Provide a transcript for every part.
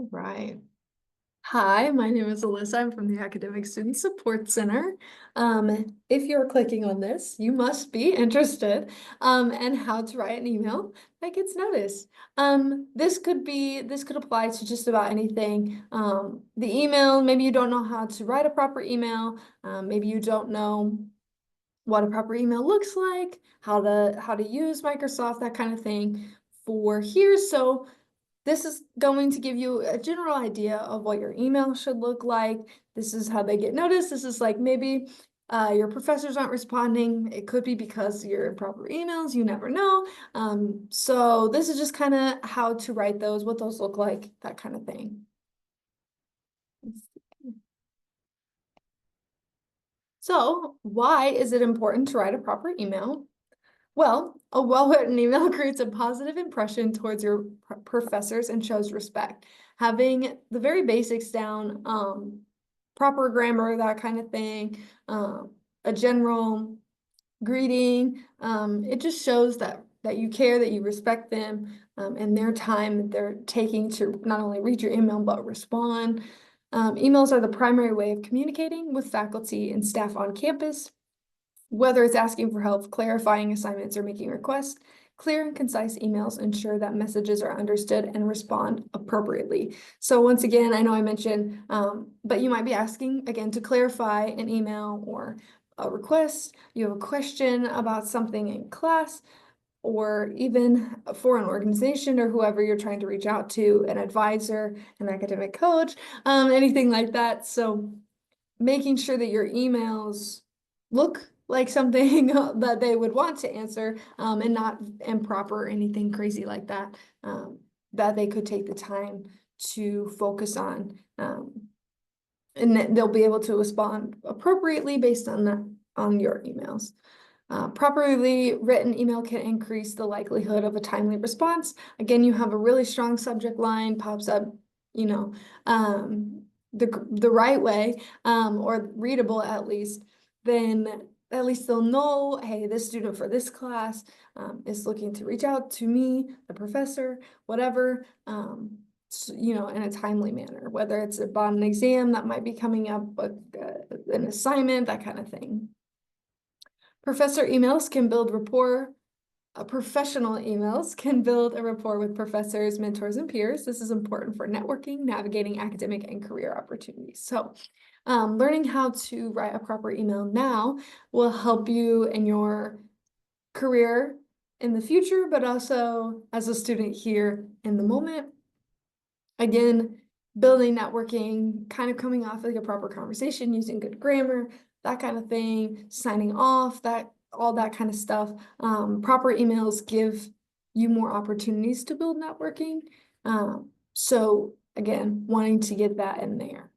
All right. Hi, my name is Alyssa. I'm from the Academic Student Support Center. If you're clicking on this, you must be interested in how to write an email that gets noticed. This could apply to just about anything. The email, maybe you don't know how to write a proper email. Maybe you don't know what a proper email looks like, how to use Microsoft, that kind of thing for here. So this is going to give you a general idea of what your email should look like. This is how they get noticed. This is like maybe your professors aren't responding. It could be because your improper emails, you never know. So this is just kind of how to write those, what those look like, that kind of thing. So why is it important to write a proper email? Well, a well-written email creates a positive impression towards your professors and shows respect. Having the very basics down, proper grammar, that kind of thing, a general greeting, it just shows that you care, that you respect them, and their time that they're taking to not only read your email but respond. Emails are the primary way of communicating with faculty and staff on campus. Whether it's asking for help, clarifying assignments, or making requests, clear and concise emails ensure that messages are understood and respond appropriately. So once again, I know I mentioned, but you might be asking again to clarify an email or a request. You have a question about something in class, or even for an organization or whoever you're trying to reach out to, an advisor, an academic coach, anything like that. So making sure that your emails look like something that they would want to answer, and not improper or anything crazy like that, that they could take the time to focus on. And they'll be able to respond appropriately based on that, on your emails. Properly written email can increase the likelihood of a timely response. Again, you have a really strong subject line, pops up, you know, the right way, or readable at least, then at least they'll know, hey, this student for this class is looking to reach out to me, the professor, whatever, in a timely manner, whether it's about an exam that might be coming up, an assignment, that kind of thing. Professor emails can build rapport. Professional emails can build a rapport with professors, mentors, and peers. This is important for networking, navigating academic and career opportunities. So, learning how to write a proper email now will help you in your career in the future, but also as a student here in the moment. Again, building networking, kind of coming off like a proper conversation, using good grammar, that kind of thing, signing off, all that kind of stuff. Proper emails give you more opportunities to build networking. So again, wanting to get that in there.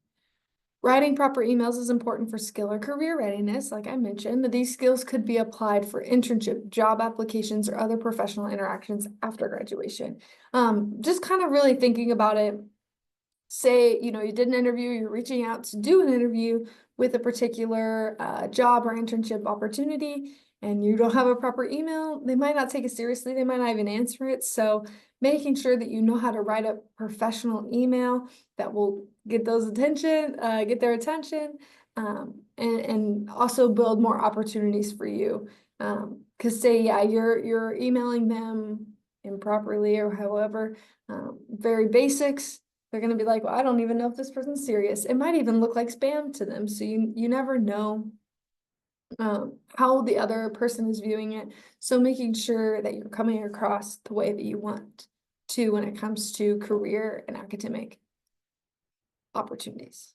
Writing proper emails is important for skill or career readiness, like I mentioned. These skills could be applied for internship, job applications, or other professional interactions after graduation. Just kind of really thinking about it. Say, you did an interview, you're reaching out to do an interview with a particular job or internship opportunity, and you don't have a proper email, they might not take it seriously, they might not even answer it. So making sure that you know how to write a professional email that will get get their attention, and also build more opportunities for you. Because say, yeah, you're emailing them improperly or however, very basics, they're going to be like, well, I don't even know if this person's serious. It might even look like spam to them. So you never know how the other person is viewing it. So making sure that you're coming across the way that you want to when it comes to career and academic opportunities.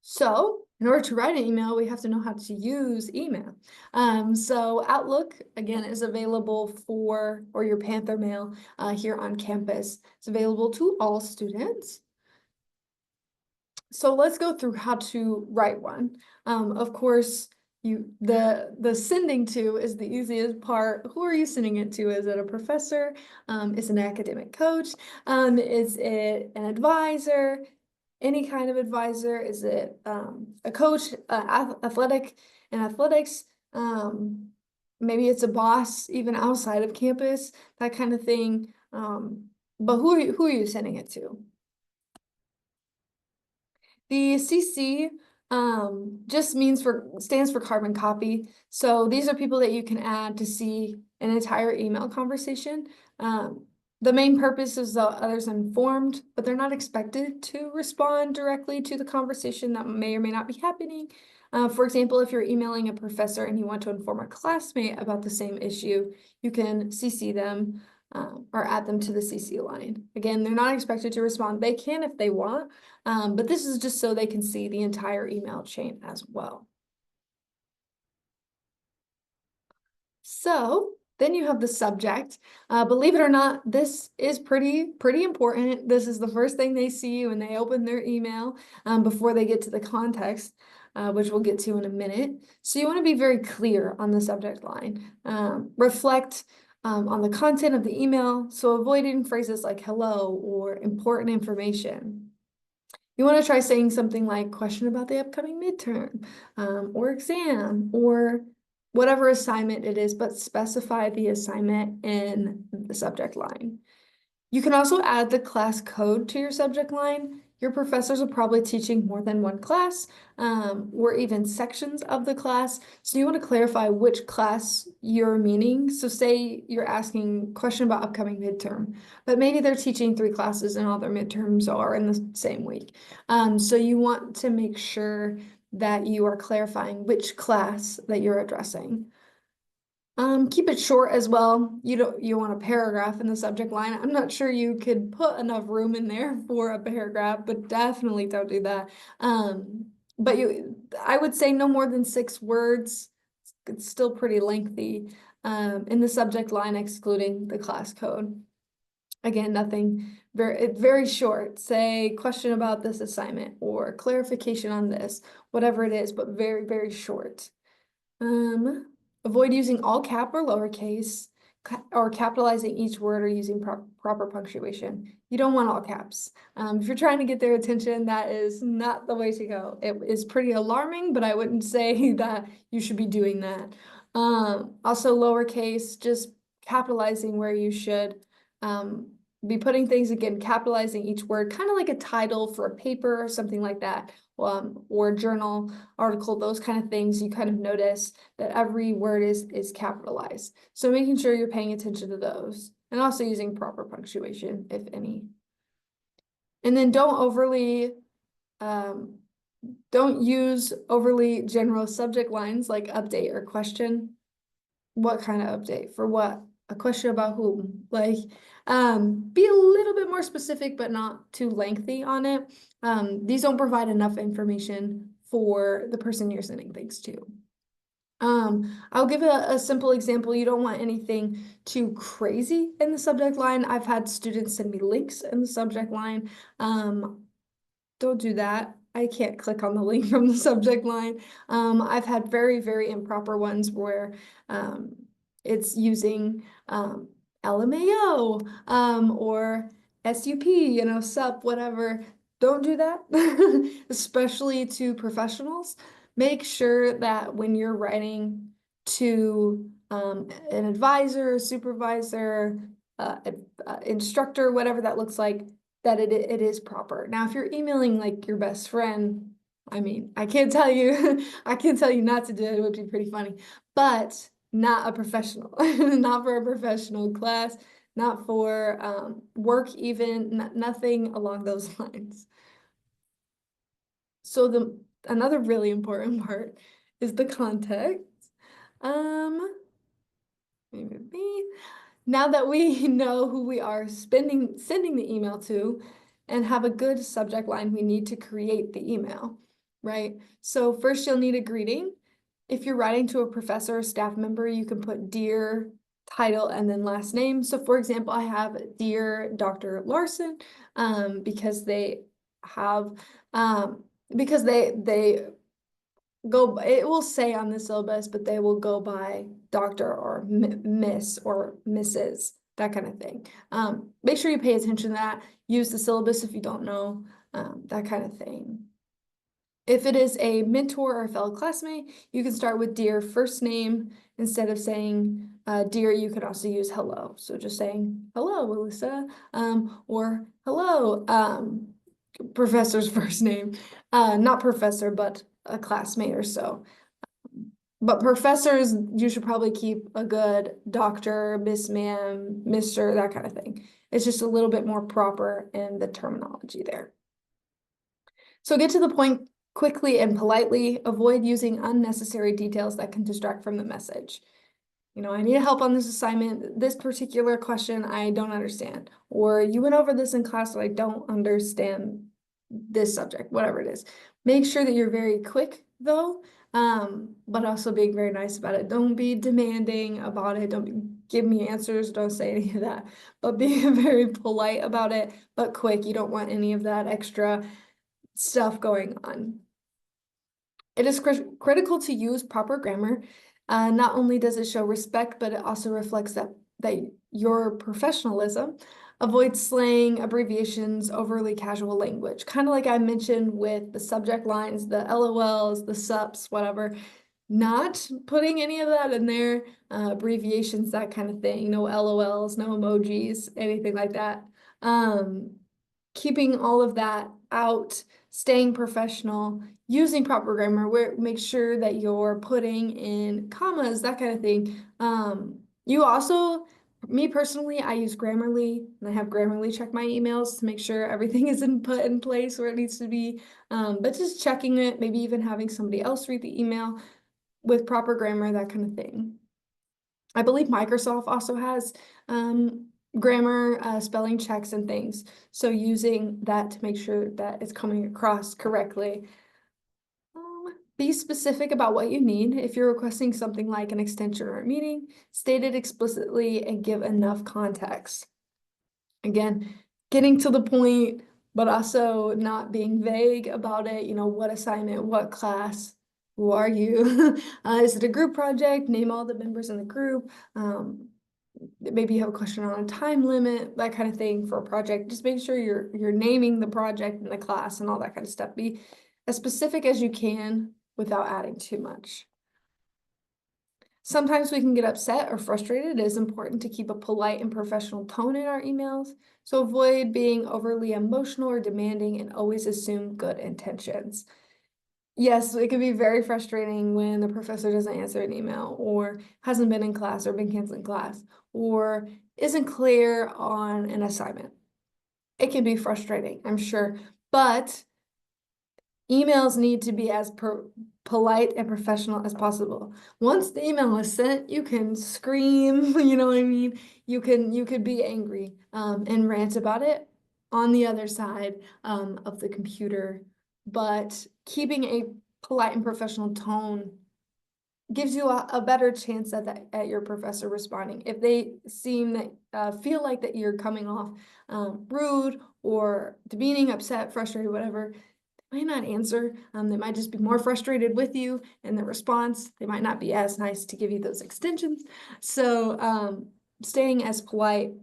So in order to write an email, we have to know how to use email. So Outlook, again, is available or your Panther Mail here on campus. It's available to all students. So let's go through how to write one. Of course, the sending to is the easiest part. Who are you sending it to? Is it a professor? Is it an academic coach? Is it an advisor? Any kind of advisor? Is it a coach, athletics? Maybe it's a boss even outside of campus, that kind of thing. but who are you sending it to? The CC just stands for carbon copy. So these are people that you can add to see an entire email conversation. The main purpose is that others informed, but they're not expected to respond directly to the conversation that may or may not be happening. For example, if you're emailing a professor and you want to inform a classmate about the same issue, you can CC them or add them to the CC line. Again, they're not expected to respond. They can if they want, but this is just so they can see the entire email chain as well. So then you have the subject. Believe it or not, this is pretty important. This is the first thing they see when they open their email before they get to the context, which we'll get to in a minute. So you want to be very clear on the subject line. Reflect on the content of the email, so avoiding phrases like hello or important information. You want to try saying something like question about the upcoming midterm or exam or whatever assignment it is, but specify the assignment in the subject line. You can also add the class code to your subject line. Your professors are probably teaching more than one class or even sections of the class. So you want to clarify which class you're meaning. So say you're asking a question about upcoming midterm, but maybe they're teaching 3 classes and all their midterms are in the same week. So you want to make sure that you are clarifying which class that you're addressing. Keep it short as well. You want a paragraph in the subject line. I'm not sure you could put enough room in there for a paragraph, but definitely don't do that. But I would say no more than 6 words. It's still pretty lengthy in the subject line, excluding the class code. Again, nothing very short. Say question about this assignment or clarification on this, whatever it is, but very short. Avoid using all cap or lowercase or capitalizing each word or using proper punctuation. You don't want all caps. If you're trying to get their attention, that is not the way to go. It is pretty alarming, but I wouldn't say that you should be doing that. Also lowercase, just capitalizing where you should. Be putting things again, capitalizing each word, kind of like a title for a paper or something like that. Or journal article, those kind of things, you kind of notice that every word is capitalized. So making sure you're paying attention to those and also using proper punctuation, if any. And then don't use overly general subject lines like update or question. What kind of update? For what? A question about whom? Like, be a little bit more specific, but not too lengthy on it. These don't provide enough information for the person you're sending things to. I'll give a simple example. You don't want anything too crazy in the subject line. I've had students send me links in the subject line. Don't do that. I can't click on the link from the subject line. I've had very improper ones where it's using LMAO or SUP, SUP, whatever. Don't do that, especially to professionals. Make sure that when you're writing to an advisor, supervisor, instructor, whatever that looks like, that it is proper. Now, if you're emailing like your best friend, I mean, I can't tell you, I can't tell you not to do it. It would be pretty funny, but not a professional, not for a professional class, not for work even, nothing along those lines. So another really important part is the context. Maybe. Now that we know who we are sending the email to and have a good subject line, we need to create the email, right? So first you'll need a greeting. If you're writing to a professor or staff member, you can put dear, title, and then last name. So for example, I have Dear Dr. Larson, because they have, because they go, it will say on the syllabus, but they will go by doctor or miss or Mrs., that kind of thing. Make sure you pay attention to that. Use the syllabus if you don't know, that kind of thing. If it is a mentor or a fellow classmate, you can start with dear first name instead of saying dear, you could also use hello. So just saying, hello, Alyssa, or hello, professor's first name, not professor, but a classmate or so. But professors, you should probably keep a good doctor, Miss Ma'am, Mr., that kind of thing. It's just a little bit more proper in the terminology there. So get to the point quickly and politely. Avoid using unnecessary details that can distract from the message. You know, I need help on this assignment. This particular question I don't understand. Or you went over this in class, but I don't understand this subject, whatever it is. Make sure that you're very quick though, but also being very nice about it. Don't be demanding about it. Give me answers. Don't say any of that, but be very polite about it, but quick. You don't want any of that extra stuff going on. It is critical to use proper grammar. Not only does it show respect, but it also reflects that your professionalism. Avoid slang, abbreviations, overly casual language. Kind of like I mentioned with the subject lines, the LOLs, the SUPs, whatever. Not putting any of that in there, abbreviations, that kind of thing. No LOLs, no emojis, anything like that. Keeping all of that out, staying professional, using proper grammar, where make sure that you're putting in commas, that kind of thing. You also, me personally, I use Grammarly, and I have Grammarly check my emails to make sure everything is put in place where it needs to be. But just checking it, maybe even having somebody else read the email with proper grammar, that kind of thing. I believe Microsoft also has grammar, spelling checks and things. So using that to make sure that it's coming across correctly. Be specific about what you need. If you're requesting something like an extension or a meeting, state it explicitly and give enough context. Again, getting to the point, but also not being vague about it. You know, what assignment, what class, who are you? Is it a group project? Name all the members in the group. Maybe you have a question on a time limit, that kind of thing for a project. Just make sure you're naming the project and the class and all that kind of stuff. Be as specific as you can without adding too much. Sometimes we can get upset or frustrated. It is important to keep a polite and professional tone in our emails. So avoid being overly emotional or demanding and always assume good intentions. Yes, it can be very frustrating when the professor doesn't answer an email or hasn't been in class or been canceling class or isn't clear on an assignment. It can be frustrating, I'm sure, but emails need to be as polite and professional as possible. Once the email is sent, you can scream, you know what I mean? You could be angry and rant about it on the other side of the computer, but keeping a polite and professional tone gives you a better chance at your professor responding. If they seem that feel like that you're coming off rude or demeaning, upset, frustrated, whatever, might not answer. They might just be more frustrated with you in the response. They might not be as nice to give you those extensions. So staying as polite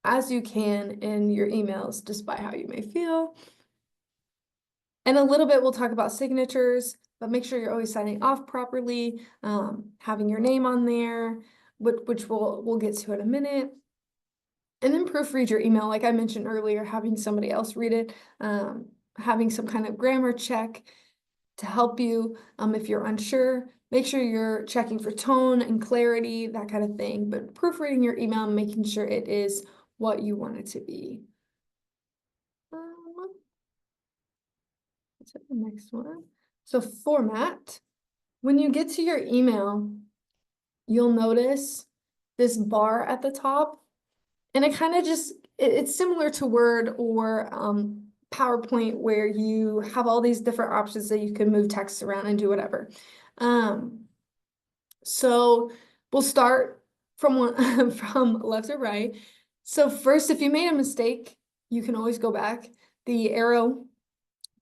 as you can in your emails, despite how you may feel. In a little bit, we'll talk about signatures, but make sure you're always signing off properly, having your name on there, which we'll get to in a minute. And then proofread your email, like I mentioned earlier, having somebody else read it, having some kind of grammar check to help you if you're unsure. Make sure you're checking for tone and clarity, that kind of thing. But proofreading your email, making sure it is what you want it to be. To the next one. So format. When you get to your email, you'll notice this bar at the top. And it kind of just, it's similar to Word or PowerPoint where you have all these different options that you can move text around and do whatever. So we'll start from one from left to right. So first, if you made a mistake, you can always go back. The arrow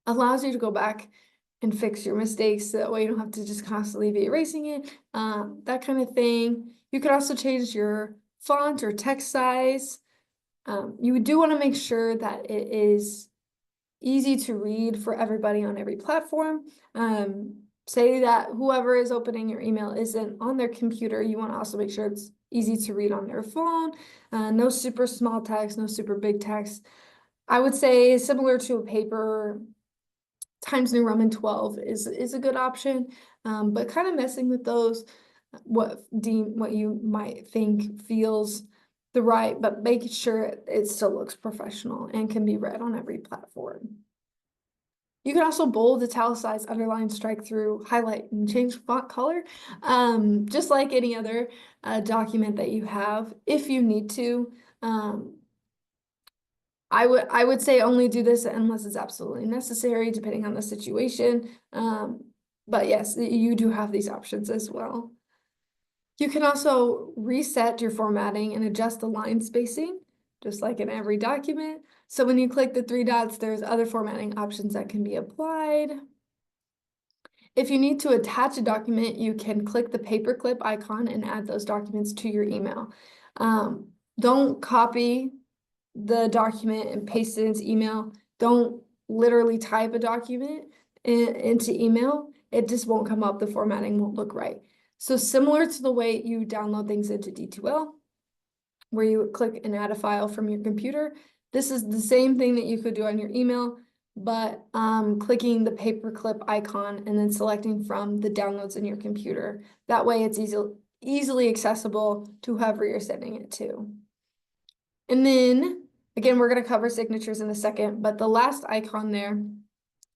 allows you to go back and fix your mistakes. So that way you don't have to just constantly be erasing it, that kind of thing. You could also change your font or text size. You do want to make sure that it is easy to read for everybody on every platform. Say that whoever is opening your email isn't on their computer. You want to also make sure it's easy to read on their phone, no super small text, no super big text. I would say similar to a paper, Times New Roman 12 is a good option, but kind of messing with those, what you might think feels the right, but making sure it still looks professional and can be read on every platform. You can also bold, italicize, underline, strike through, highlight, and change font color, just like any other document that you have, if you need to. I would say only do this unless it's absolutely necessary, depending on the situation. But yes, you do have these options as well. You can also reset your formatting and adjust the line spacing, just like in every document. So when you click the three dots, there's other formatting options that can be applied. If you need to attach a document, you can click the paperclip icon and add those documents to your email. Don't copy the document and paste it into email. Don't literally type a document into email. It just won't come up. The formatting won't look right. So similar to the way you download things into D2L, where you click and add a file from your computer, this is the same thing that you could do on your email, but clicking the paperclip icon and then selecting from the downloads in your computer. That way it's easily accessible to whoever you're sending it to. And then, again, we're going to cover signatures in a second, but the last icon there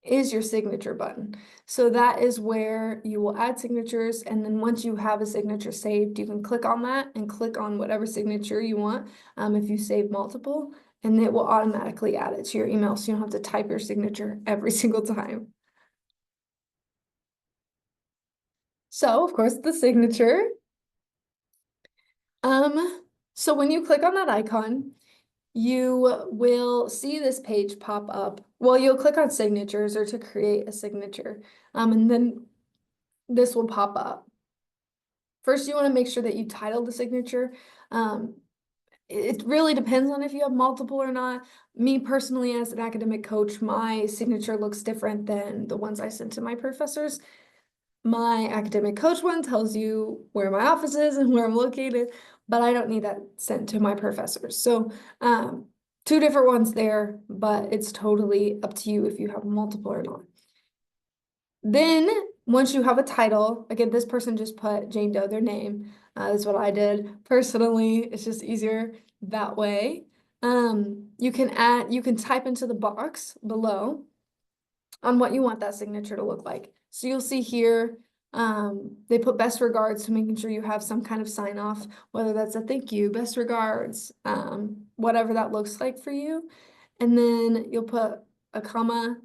is your signature button. So that is where you will add signatures, and then once you have a signature saved, you can click on that and click on whatever signature you want if you save multiple, and it will automatically add it to your email, so you don't have to type your signature every single time. So, of course, the signature. So when you click on that icon, you will see this page pop up. Well, you'll click on signatures or to create a signature, and then this will pop up. First, you want to make sure that you title the signature. It really depends on if you have multiple or not. Me personally, as an academic coach, my signature looks different than the ones I sent to my professors. My academic coach one tells you where my office is and where I'm located, but I don't need that sent to my professors. So two different ones there, but it's totally up to you if you have multiple or not. Then once you have a title, again, this person just put Jane Doe, their name. That's what I did personally. It's just easier that way. You can type into the box below on what you want that signature to look like. So you'll see here, they put best regards, so making sure you have some kind of sign off, whether that's a thank you, best regards, whatever that looks like for you. And then you'll put a comma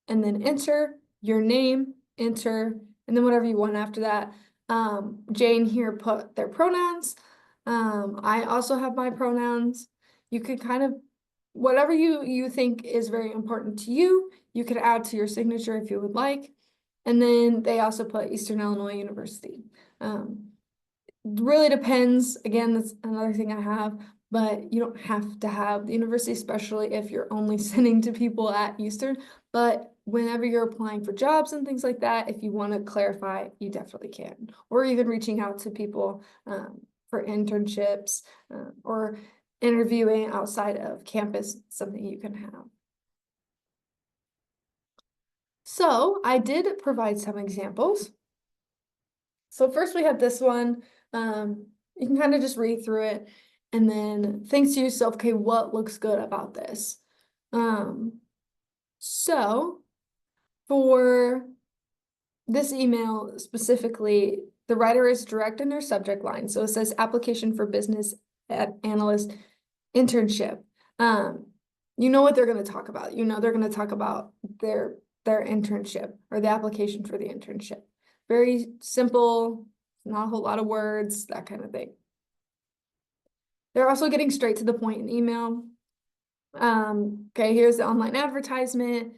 and then enter your name, enter, and then whatever you want after that. Jane here put their pronouns. I also have my pronouns. You could kind of, whatever you think is very important to you, you could add to your signature if you would like. And then they also put Eastern Illinois University. Really depends. Again, that's another thing I have, but you don't have to have the university, especially if you're only sending to people at Eastern. But whenever you're applying for jobs and things like that, if you want to clarify, you definitely can. Or even reaching out to people for internships or interviewing outside of campus, something you can have. So I did provide some examples. So first we have this one. You can kind of just read through it and then think to yourself, okay, what looks good about this? So for this email specifically, the writer is direct in their subject line. So it says application for business analyst internship. You know what they're going to talk about. You know they're going to talk about their internship or the application for the internship. Very simple, not a whole lot of words, that kind of thing. They're also getting straight to the point in email. Okay, here's the online advertisement.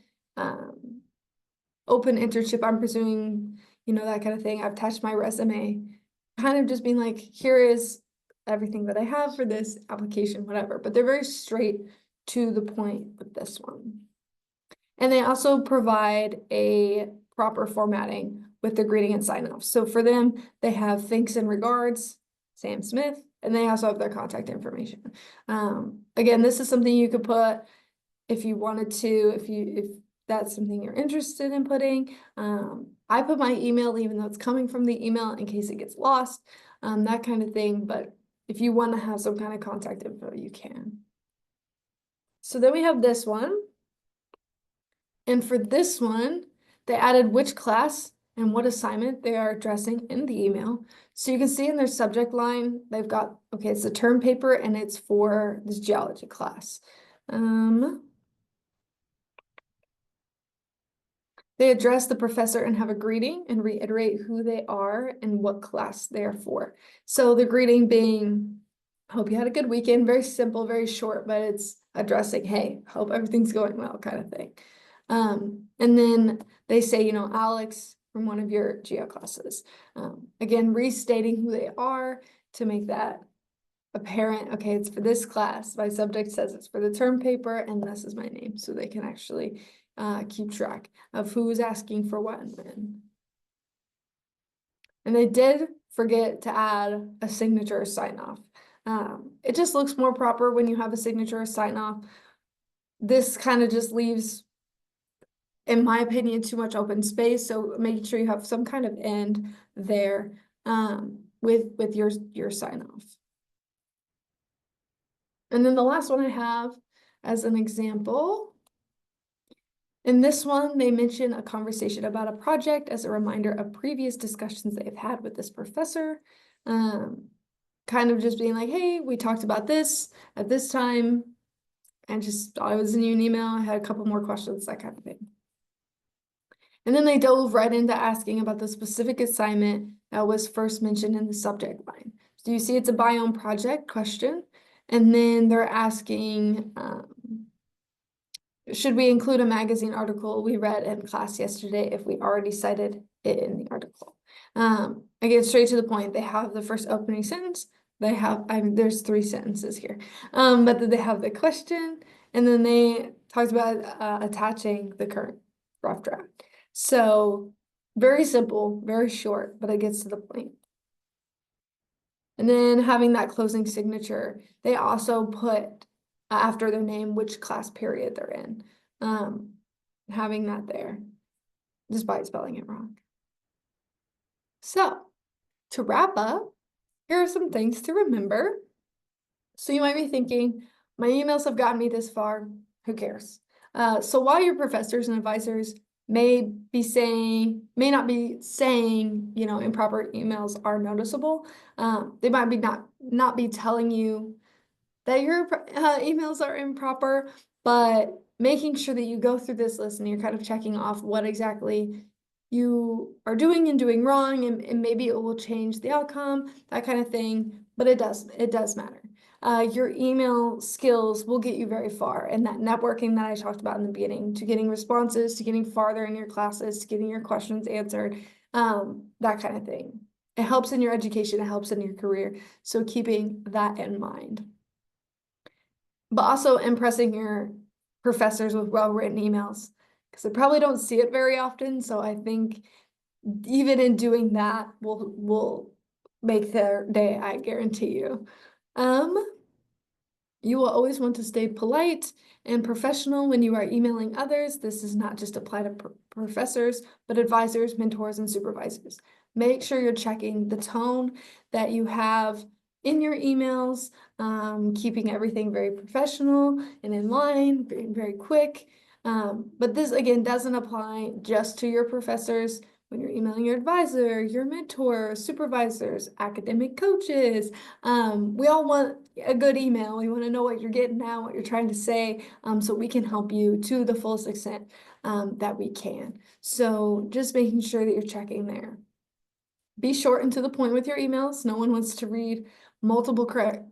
Open internship, I'm pursuing, that kind of thing. I've attached my resume. Kind of just being like, here is everything that I have for this application, whatever. But they're very straight to the point with this one. And they also provide a proper formatting with the greeting and sign off. So for them, they have thanks and regards, Sam Smith, and they also have their contact information. Again, this is something you could put if you wanted to, if that's something you're interested in putting. I put my email, even though it's coming from the email, in case it gets lost, that kind of thing. But if you want to have some kind of contact info, you can. So then we have this one. And for this one, they added which class and what assignment they are addressing in the email. So you can see in their subject line, they've got, okay, it's a term paper and it's for this geology class. They address the professor and have a greeting and reiterate who they are and what class they are for. So the greeting being, hope you had a good weekend, very simple, very short, but it's addressing, hey, hope everything's going well, kind of thing. And then they say, you know, Alex from one of your geo classes. Again, restating who they are to make that apparent. Okay, it's for this class. My subject says it's for the term paper, and this is my name, so they can actually keep track of who's asking for what and when. And they did forget to add a signature or sign off. It just looks more proper when you have a signature or sign off. This kind of just leaves, in my opinion, too much open space. So making sure you have some kind of end there with your sign off. And then the last one I have as an example. In this one, they mention a conversation about a project as a reminder of previous discussions they've had with this professor. Kind of just being like, hey, we talked about this at this time, and just thought it was a new email. I had a couple more questions, that kind of thing. And then they dove right into asking about the specific assignment that was first mentioned in the subject line. So you see it's a biome project question, and then they're asking, should we include a magazine article we read in class yesterday if we already cited it in the article? I get straight to the point. They have the first opening sentence. They have, there's 3 sentences here, but then they have the question, and then they talked about attaching the current rough draft. So very simple, very short, but it gets to the point. And then having that closing signature, they also put after their name which class period they're in. Having that there, despite spelling it wrong. So to wrap up, here are some things to remember. So you might be thinking, my emails have gotten me this far, who cares? So while your professors and advisors may not be saying, you know, improper emails are noticeable, they might be not be telling you that your emails are improper, but making sure that you go through this list and you're kind of checking off what exactly you are doing and doing wrong, and maybe it will change the outcome, that kind of thing, but it does matter. Your email skills will get you very far, and that networking that I talked about in the beginning, to getting responses, to getting farther in your classes, to getting your questions answered, that kind of thing. It helps in your education, it helps in your career, so keeping that in mind. But also impressing your professors with well-written emails, because they probably don't see it very often. So I think even in doing that will make their day, I guarantee you. You will always want to stay polite and professional when you are emailing others. This does not just apply to professors, but advisors, mentors, and supervisors. Make sure you're checking the tone that you have in your emails, keeping everything very professional and in line, being very quick. But this, again, doesn't apply just to your professors. When you're emailing your advisor, your mentor, supervisors, academic coaches, we all want a good email. We want to know what you're getting at, what you're trying to say, so we can help you to the fullest extent that we can. So just making sure that you're checking there. Be short and to the point with your emails. No one wants to read multiple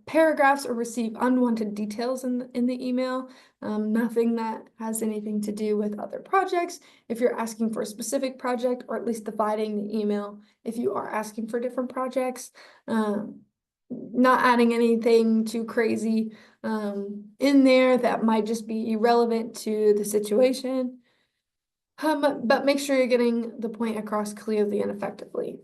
paragraphs or receive unwanted details in the email. Nothing that has anything to do with other projects. If you're asking for a specific project, or at least dividing the email if you are asking for different projects. Not adding anything too crazy in there that might just be irrelevant to the situation. But make sure you're getting the point across clearly and effectively.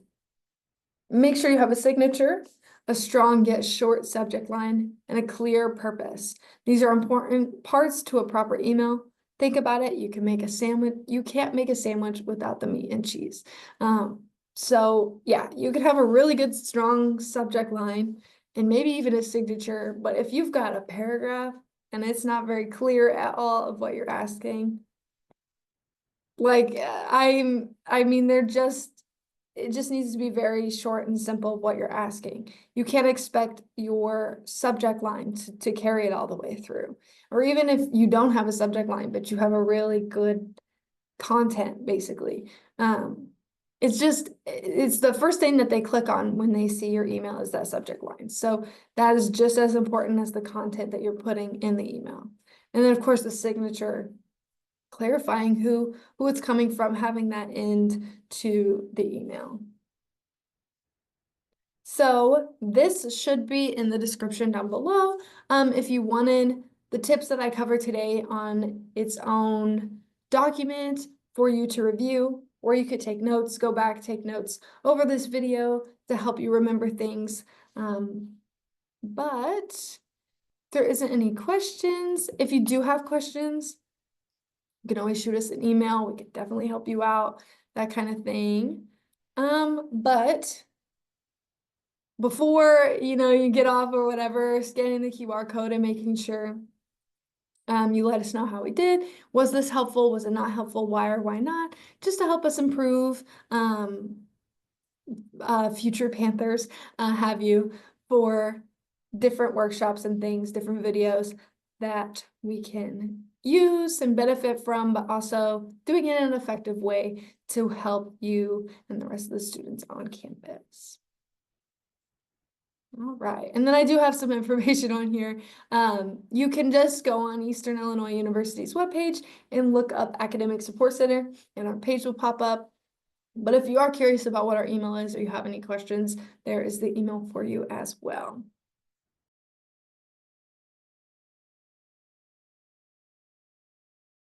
Make sure you have a signature. a strong yet short subject line, and a clear purpose. These are important parts to a proper email. Think about it. You can make a sandwich. You can't make a sandwich without the meat and cheese. So yeah, you could have a really good, strong subject line and maybe even a signature. But if you've got a paragraph and it's not very clear at all of what you're asking, like I mean, it just needs to be very short and simple of what you're asking. You can't expect your subject line to carry it all the way through. Or even if you don't have a subject line, but you have a really good content, basically. It's the first thing that they click on when they see your email is that subject line. So that is just as important as the content that you're putting in the email. And then of course the signature, clarifying who it's coming from, having that end to the email. So this should be in the description down below. If you wanted the tips that I covered today on its own document for you to review, or you could take notes, go back, take notes over this video to help you remember things. But if there isn't any questions, if you do have questions, you can always shoot us an email. We could definitely help you out, that kind of thing. But before, you get off or whatever, scanning the QR code and making sure you let us know how we did. Was this helpful? Was it not helpful? Why or why not? Just to help us improve future Panthers, have you, for different workshops and things, different videos that we can use and benefit from, but also doing it in an effective way to help you and the rest of the students on campus. All right, and then I do have some information on here. You can just go on Eastern Illinois University's webpage and look up Academic Support Center, and our page will pop up. But if you are curious about what our email is or you have any questions, there is the email for you as well.